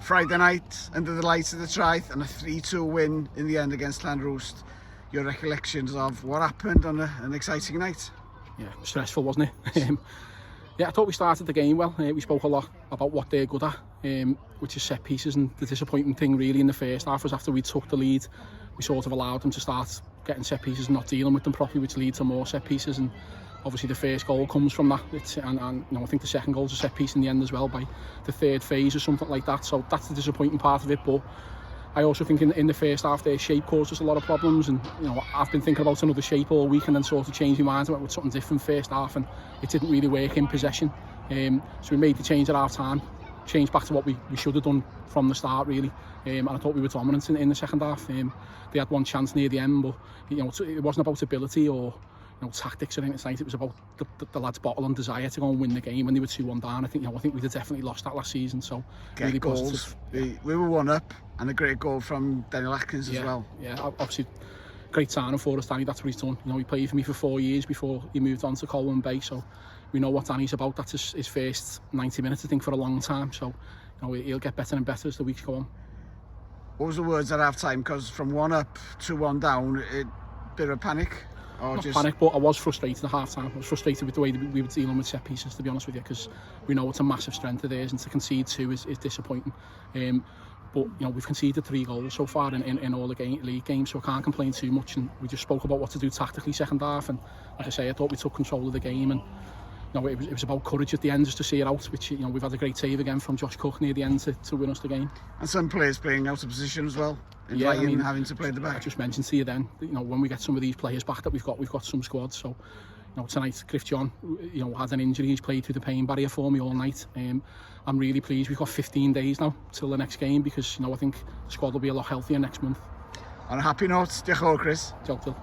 Friday night under the lights of the Traeth and a 3-2 win in the end against Llanrwst. Your recollections of what happened on an exciting night? Yeah, stressful, wasn't it? Yeah, I thought we started the game well. We spoke a lot about what they're good at, which is set pieces, and the disappointing thing really in the first half was after we took the lead, we sort of allowed them to start getting set pieces and not dealing with them properly, which leads to more set pieces. And obviously the first goal comes from that. And you know, I think the second goal's a set piece in the end as well by the third phase or something like that. So that's the disappointing part of it. But I also think in the first half their shape caused us a lot of problems, and you know, I've been thinking about another shape all week and then sort of changed my mind about something different first half, and it didn't really work in possession. So we made the change at half time, changed back to what we should have done from the start really, and I thought we were dominant in the second half. They had one chance near the end, but you know, it wasn't about ability or tactics or anything tonight. It was about the lads' bottle and desire to go and win the game when they were 2-1 down. I think we'd have definitely lost that last season. So get really goals. Positive. We were 1 up, and a great goal from Daniel Atkins as well. Yeah, obviously great signing for us, Danny. That's what he's done. You know, he played for me for 4 years before he moved on to Colwyn Bay. So we know what Danny's about. That's his first 90 minutes, I think, for a long time. So you know, he'll get better and better as the weeks go on. What was the words at half time? Because from 1 up to 1 down, bit of panic. Or Not just panic, but I was frustrated at half time. I was frustrated with the way that we were dealing with set pieces, to be honest with you, because we know it's a massive strength of theirs, and to concede 2 is disappointing. But you know, we've conceded 3 goals so far in all the league games, so I can't complain too much. And we just spoke about what to do tactically second half, and like I say, I thought we took control of the game, and you know, it was about courage at the end just to see it out, which, you know, we've had a great save again from Josh Cook near the end to win us the game. And some players playing out of position as well, having to play the back. I just mentioned to you then, you know, when we get some of these players back that we've got some squads. So you know, tonight Griff John, you know, had an injury. He's played through the pain barrier for me all night. I'm really pleased. We've got 15 days now till the next game, because you know, I think the squad will be a lot healthier next month. On a happy note, diolch yn fawr, Chris. Diolch.